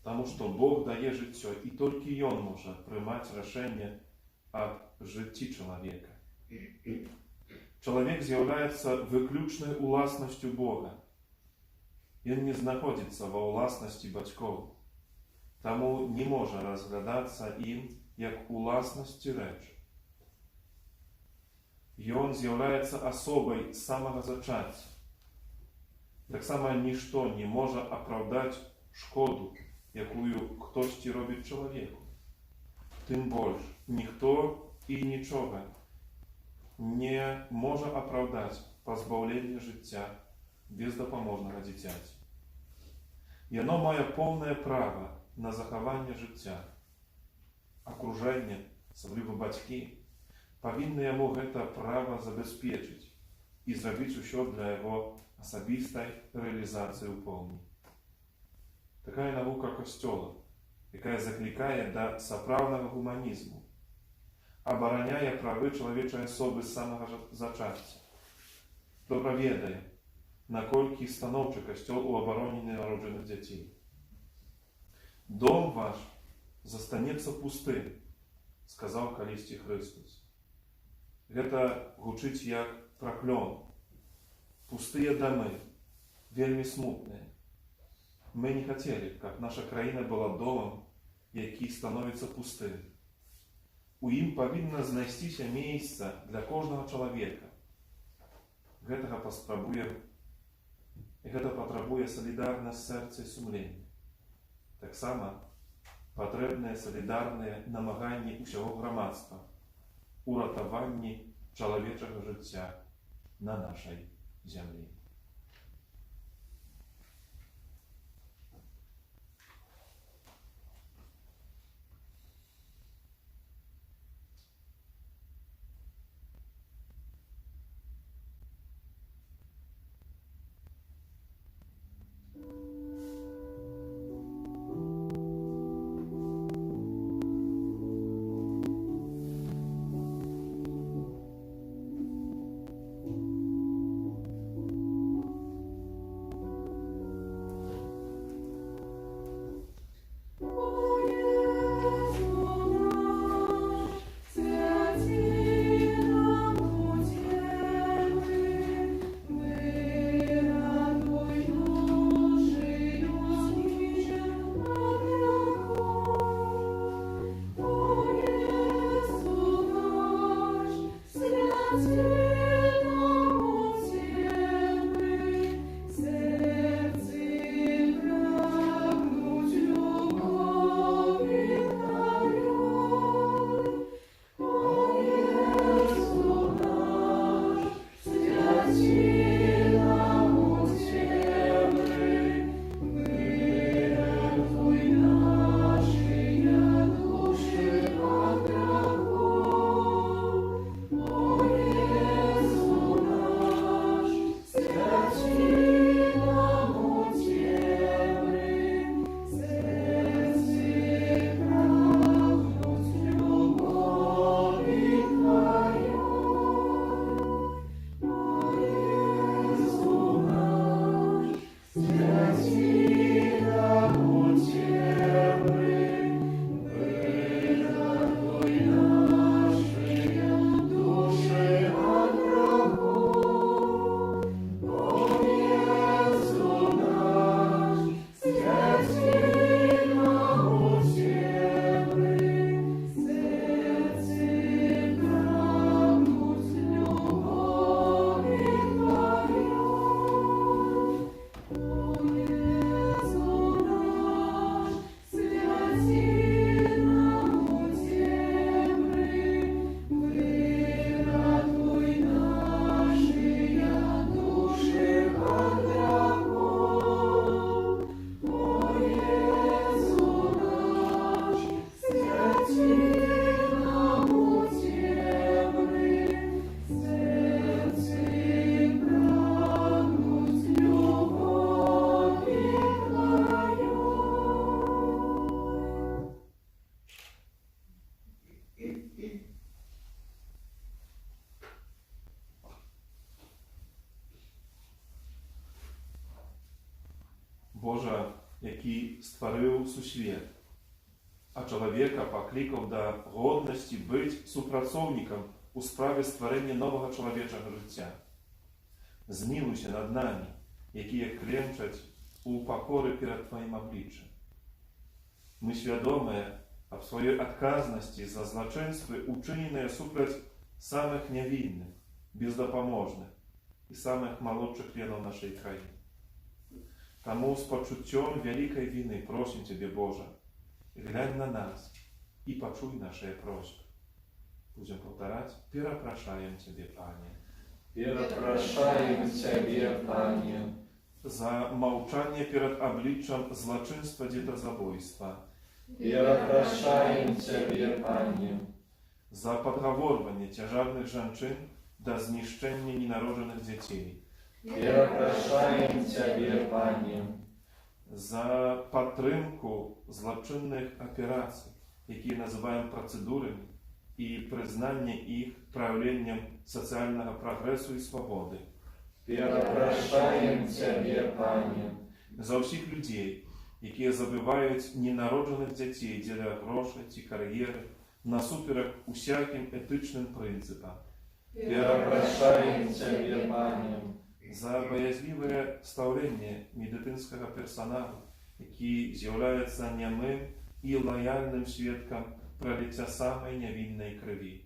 таму што Бог дае жыццё, і толькі Ён можа прымаць рашэнне аб жыцці чалавека. Чалавек з'яўляецца выключнай уласнасцю Бога. Ён не знаходзіцца ва ўласнасці бацькоў, таму не можа разглядацца ім як уласнасці рэч. Ён з'яўляецца асобай самага зачацця. Таксама нішто не можа апраўдаць шкоду, якую хтосьці робіць чалавеку. Тым больш, ніхто і нічога не можа апраўдаць пазбаўленне жыцця бездапаможнага дзіцяці. Яно мае поўнае права на захаванне жыцця. Акружэнне, асабліва бацькі, павінны яму гэта права забяспечыць і зрабіць усё для яго асабістай рэалізацыі ў поўні. Такая навука Касцёла, якая заклікае да сапраўднага гуманізму, абараняе правы чалавечай асобы з самага зачацця. Добра ведае, наколькі станоўчы Касцёл у абароне ненароджаных дзяцей. Дом ваш застанецца пустым, сказаў калісьці Хрыстос. Гэта гучыць як праклён. Пустыя дамы, вельмі смутныя. Мы не хацелі, каб наша краіна была домам, які становіцца пустым. У ім павінна знайсціся месца для кожнага чалавека. Гэта патрабуе салідарнасць сэрца і сумлення. Таксама патрэбныя салідарныя намаганні ўсяго грамадства у ратаванні чалавечага жыцця на нашай зямлі. Божа, які стварыў сусвет, а чалавека паклікаў да годнасці быць супрацоўнікам у справе стварэння новага чалавечага жыцця. Змілуйся над намі, якія клемчаць у пакоры перад Тваім абліччам. Мы свядомыя аб сваёй адказнасці за злачынствы, учыненыя супраць самых нявінных, бездапаможных і самых малодшых членаў нашай краіны. Таму з пачуццём вялікай віны просім Цябе, Божа, глянь на нас і пачуй нашыя просьбы. Будзем паўтараць: перапрашаем Цябе, Пане. Перапрашаем Цябе, Пане. za małczanie przed obliczem złoczyństwa dzietozabójstwa, Перепрошаем Ciebie, Panie. za podgaworwanie ciężarnych żonczyn do zniszczenia nienarodzonych dzieci, Перепрошаем Ciebie, Panie. za podtrymku zloczynnych operacji, jakie nazywają procedurami i przyznanie ich proявленням socjalnego progresu i swobody, Перепрошаем Ciebie, Panie. za wszystkich ludzi, які забивають ненароджених дітей для грошей чи кар'єри насуперек усяким етичним принципам, Перепрошаем Ciebie, Panie. за боязливе ставлення медицинського персоналу, який з'являється нямим і лояльним свідком пролиття самої невинної крові,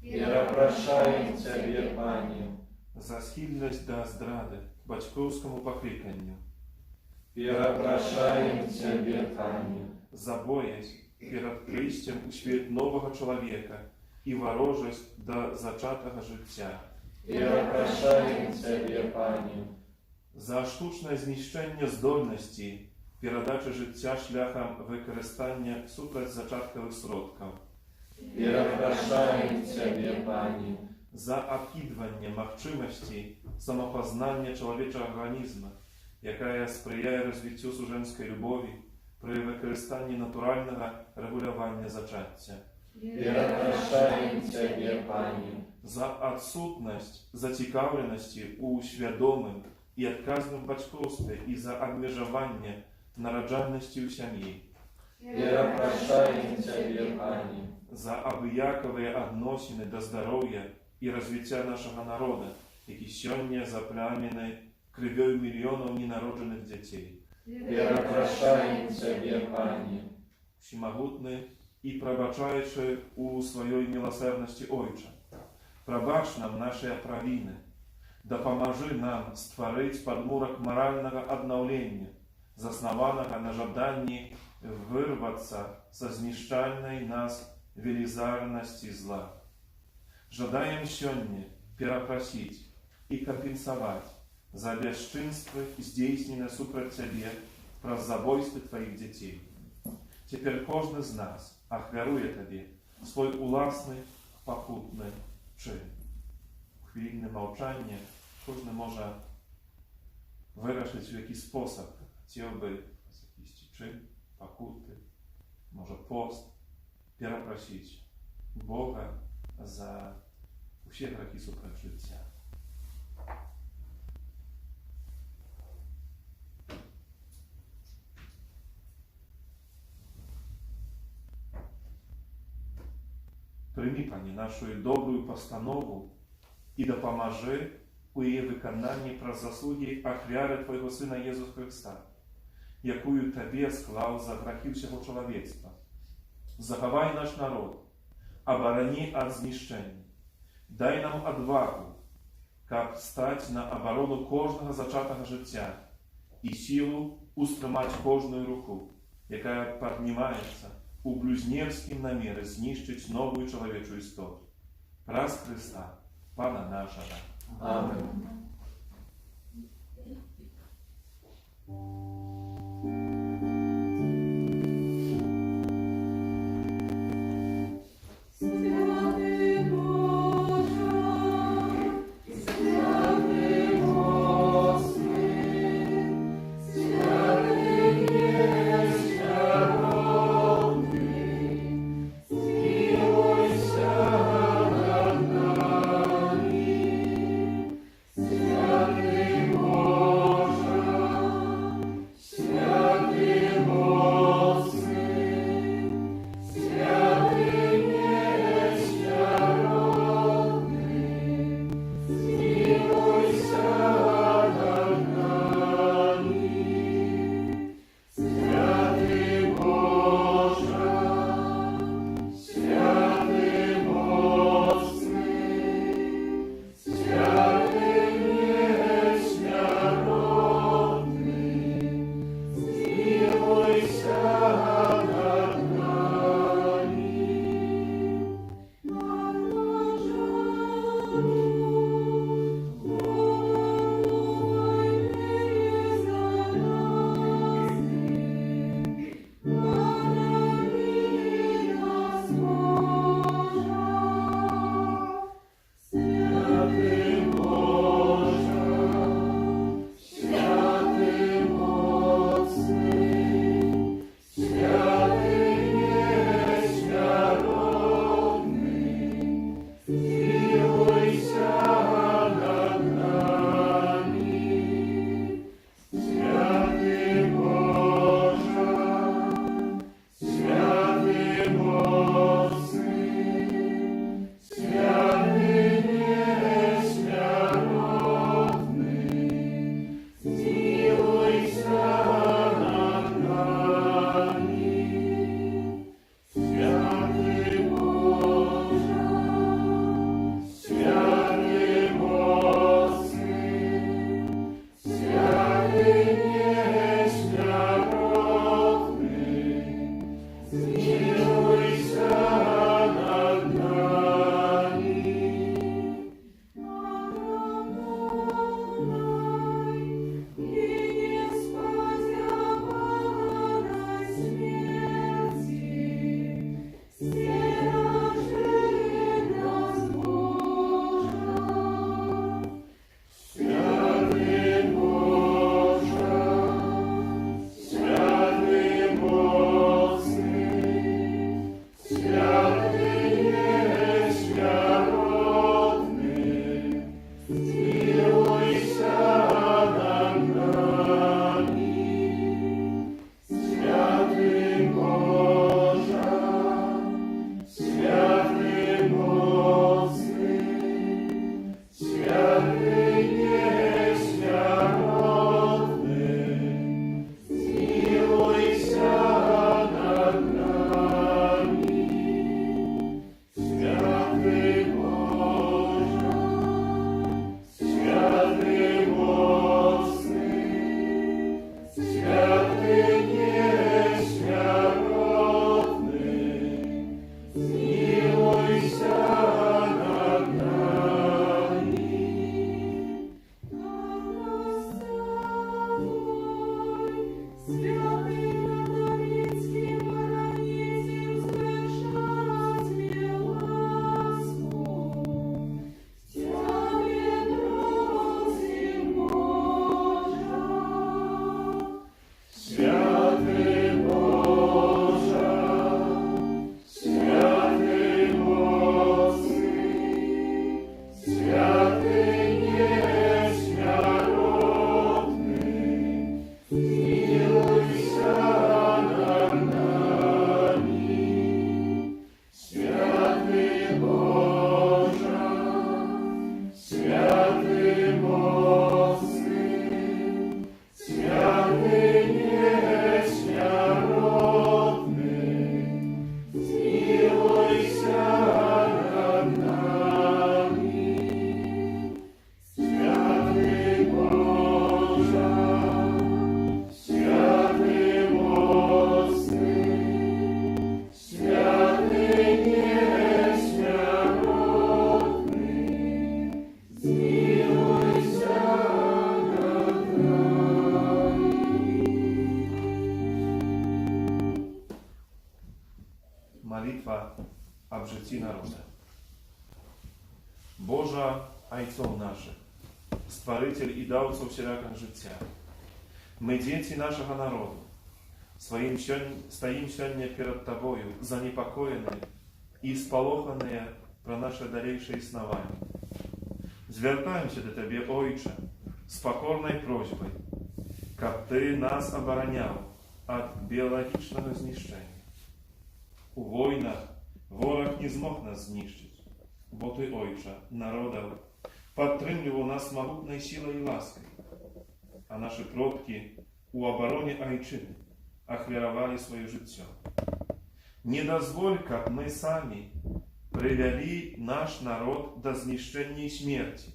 Перепрошаем Ciebie, Panie. за схильність до здради батьківському покликанню, Перепрошаем Ciebie, Panie. за боязнь перед прийстям у світ нового чоловіка і ворожість до зачатого життя, Перепрошаем Ciebie, Panie. за штучне знищення здольності передачі життя шляхом використання суперзачаткових сродків, Перепрошаем Ciebie, Panie. за обкидування можливості самопознання чоловічого організму, яка сприяє розвиттю суженської любові при використанні натурального регулювання зачаття, Перепрошаем Ciebie, Panie. за відсутність зацікавленості у свідомим і відказним батьківстві і за обмежування народжальності у сім'ї, Перепрошаем Ciebie, Panie. за обиякові відносини до здоров'я і розвиття нашого народу, які сьогодні заплямлені кров'ю мільйонів ненароджених дітей. Перепрошаем Ciebie, Panie. Всемогутний і пробачаючи у своїй милосердності Ойче, пробач нам наші провини, допоможи нам створити подмурок морального обновлення, заснованого на жаданні вирватися со знищальної нас велизарності зла. Жадаем сьогодні перепросити і компенсувати за безчинство, здійснене супротив Тебе про забойство Твоих детей. Теперь кожен з нас ахвярує Тобі свой уласний покутний чин. У хвилинне мовчання кожен може вирішити, в який спосіб хотів би якийсь чин, покути, може пост, перепросити Бога за усі гріхи супроти життя. Прийми, Пані, нашу добрую постанову і допоможи у її виконанні про заслуги ахвяри Твоєго Сина Єсуса Христа, якую Тобі склав за гріхи всього чоловічства. Заховай наш народ, оборони от знищення. Дай нам odwagу, как стать на оборону кожного зачатого життя і силу устримати кожну руку, яка піднімається у блюзнірськім намірі знищить нову чоловічу істоту. Раз Христа, Пана нашого. Amen. Святий Боже, святий Господи, святий нещадний, змилуйся над нами. Святий Боже, в житті народа. Божа Айцов наших, Створитель і даўца ўсялякага жыцця, мы дзеці нашага народу, стаім сёння перад Табою занепакоеныя і спалоханыя пра наше далейшае існаванне. Звяртаемся да Табе, Ойча, з пакорнай просьбай, каб Ты нас абараняў ад біялагічнага знішчэння. У войнах вораг не змог нас знішчыць, бо Ты, Ойча, народаў, падтрымліваў нас магутнай сілай і ласкай, а нашы продкі у абароне Айчыны ахвяравалі сваё жыццё. Не дазволь, каб мы самі прывялі наш народ да знішчэння і смерці.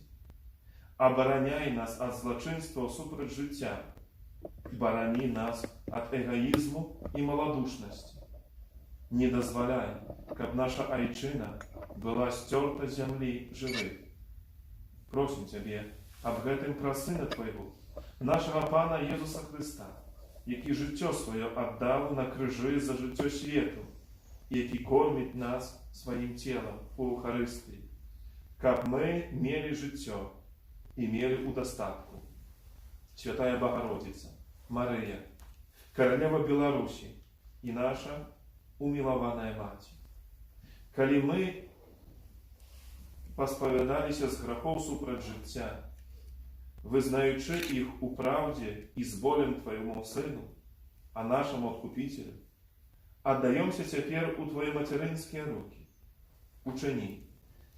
Абараняй нас ад злачынстваў супраць жыцця. Барані нас ад эгаізму і маладушнасці. Не дазваляй, каб наша Айчына была сцёрта з зямлі жывых. Просім Цябе аб гэтым праз Сына Твайго, нашага Пана Езуса Хрыста, які жыццё сваё аддаў на крыжы за жыццё свету, які корміць нас сваім целам у Эўхарыстыі, каб мы мелі жыццё і мелі ў дастатку. Святая Богородица, Марыя, Каралева Беларусі і наша умілаваная Маці, калі мы паспавядаліся з грахоў супраць жыцця, вызнаючы іх у праўдзе і з болем Твайму Сыну, а нашаму Адкупителю, аддаёмся цяпер у Твои мацярынскія рукі. Учыні,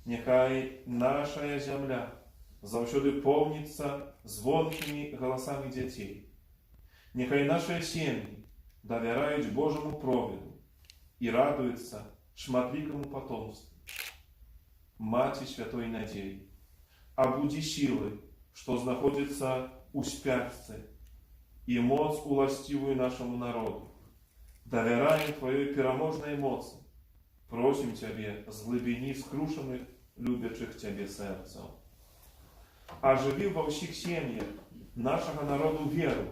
няхай нашая зямля заўсёды поўніцца звонкімі галасамі дзяцей. Няхай нашыя сем'і давяраюць Божаму провіду і радуюцца шматлікаму патомству. Маці святой надзеі, абудзі сілы, што знаходзіцца ў спячцы, і моц уласцівую нашаму народу. Давяраем Тваёй пераможнай моцы. Просім Цябе з глыбіні скрушаных, любячых Цябе сэрцаў. Ажыві ва ўсіх сем'ях нашага народу веру,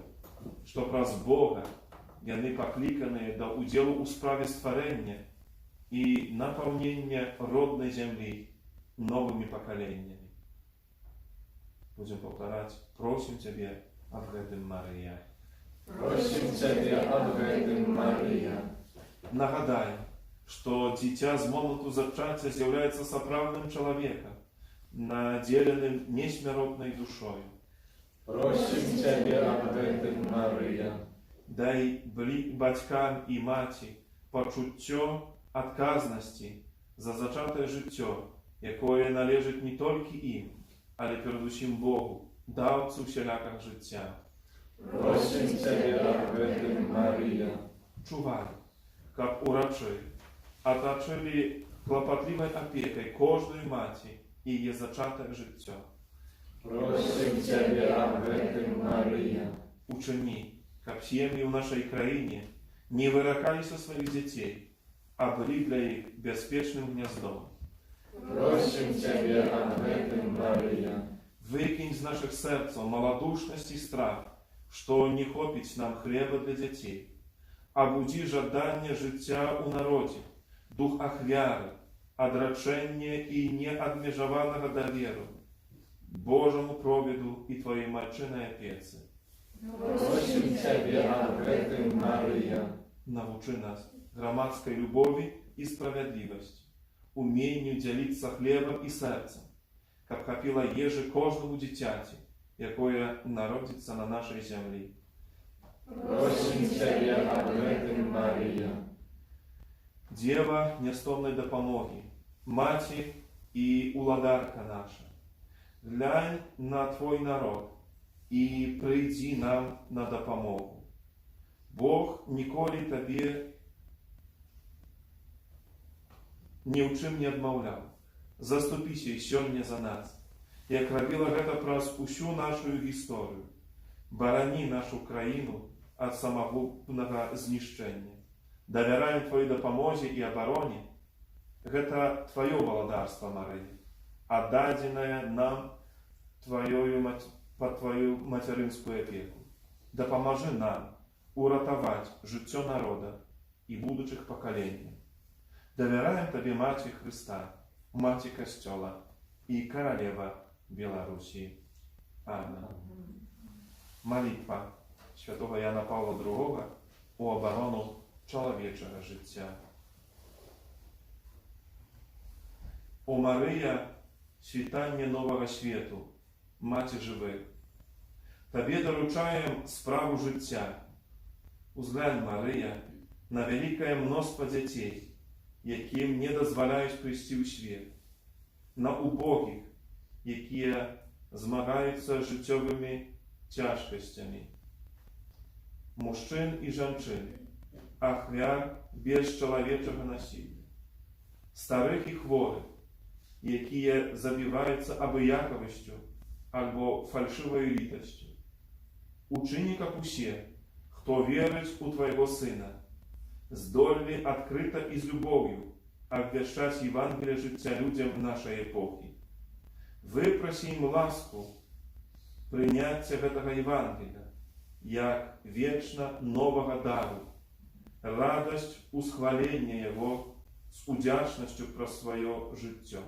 што праз Бога яны пакліканыя да ўдзелу ў справе стварэння і напаўнення роднай зямлі новымі пакаленнямі. Будзем паўтараць, просім Цябе аб гэтым, Марыя. Просім Цябе аб гэтым, Марыя. Нагадаем, што дзіця з моманту зачацця з'яўляецца сапраўдным чалавекам, надзеленым несмяротнай душою. Просім Цябе аб гэтым, Марыя. Дай бацькам і маці пачуццё адказнасці за зачатае жыццё, якое належыць не толькі ім, але перадусім Богу, даўцу ўсялякага жыцця. Просім Цябе аб гэтым, Марыя. Чувай, каб урачы атачылі клапатлівай апекай кожную маці і яе зачатае жыццё. Просім Цябе аб гэтым, Марыя. Учыні, каб сем'і ў нашай краіне не выракаліся сваіх дзяцей, а былі для іх бяспечным гняздом. Просім Цябе аб гэтым, Марыя. Выкінь з нашых сэрцаў маладушнасць і страх, што не хопіць нам хлеба для дзяцей. Абудзі жаданне жыцця ў народзе, дух ахвяры, адрачэння і неадмежаванага даверу, Божаму провіду і Твоей матчынай апецы. Просім Цябе аб гэтым, Марыя. Навучы нас грамадскай любові і справядлівасці, уменню дзяліцца хлебам і сэрцам, каб хапіла ежы кожнаму дзіцяці, якое народзіцца на нашай зямлі. Просім Цябе аб гэтым, Марыя. Дзева нястомнай дапамогі, маці і уладарка наша, глянь на Твой народ і прыйдзі нам на дапамогу. Бог ніколі Табе ні ў чым не адмаўляў. Заступіся і сёння за нас, як рабіла гэта праз усю нашу гісторыю. Барані нашу краіну ад самагубнага знішчэння. Давяраем Твоей дапамозе і абароне. Гэта Тваё валадарства, Марыя, аддадзенае нам пад Твою мацярынскую апеку. Дапамажы нам уратаваць жыццё народа і будучых пакаленняў. Довіряємо Тобі, Маті Христа, Маті Костьола і Королева Білорусі. Амінь. Молитва святого Яна Павла II у оборону чоловічого життя. О Мария, світання нового світу, Маті живих, Тобі доручаємо справу життя. Узглянь, Мария, на велике мноство дітей, яким не дозволяють прийти у світ, на убогих, які змагаються з життєвими тяжкостями, мужчин і жінчин, ахвяр безчоловічого насилля, старих і хворих, які забиваються обияковістю або фальшивою літостю. Учини, як усі, хто вірить у Твоего Сина, здольні відкрито і з любов'ю обвіщати Євангеліє життя людям нашої епохи. Випроси їм ласку прийняття этого Євангелія як вічно нового дару, радость усхвалення його з удячністю про своє життя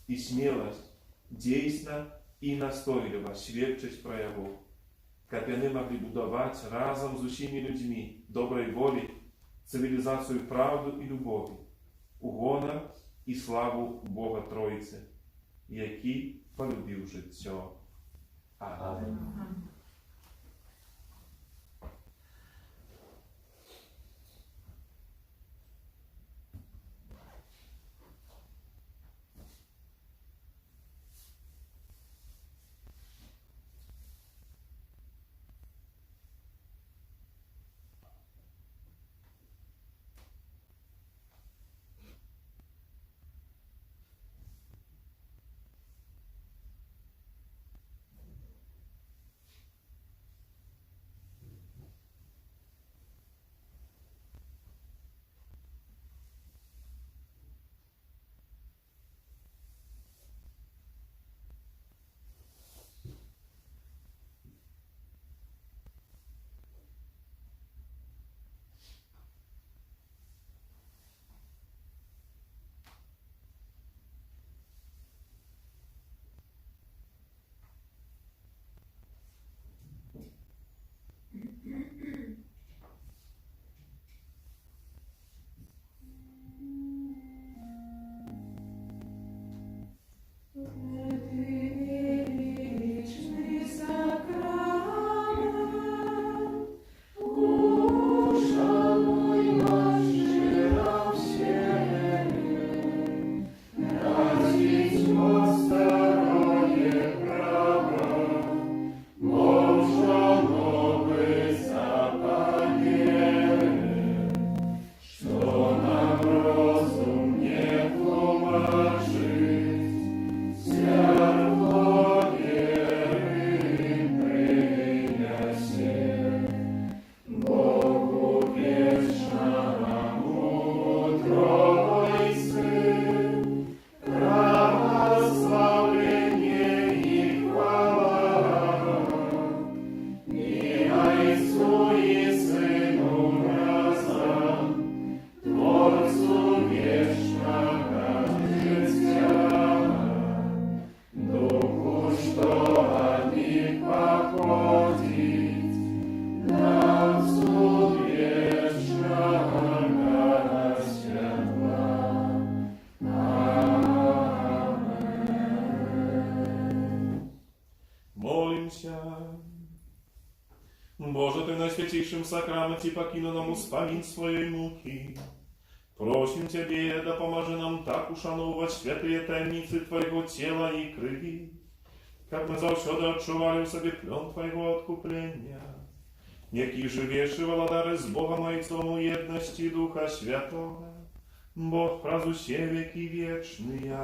і смілость дійсно і настойливо свідчить про його, каб вони могли будувати разом з усіми людьми доброї волі цивілізацію правди і любові, у гонор і славу Бога Троїці, який полюбив життя. Амінь. Боже, Ты на святейшем сакраменте покинул нам успомин своей муки. Просим Тебе, да поможи нам так ушановывать святые таємниці Твоего тела и крови, как мы завсёды отчували в себе плен Твоего откупления, який живешь и владари с Богом Отцом у едности Духа Святого, Бог праздуй все веки вечные.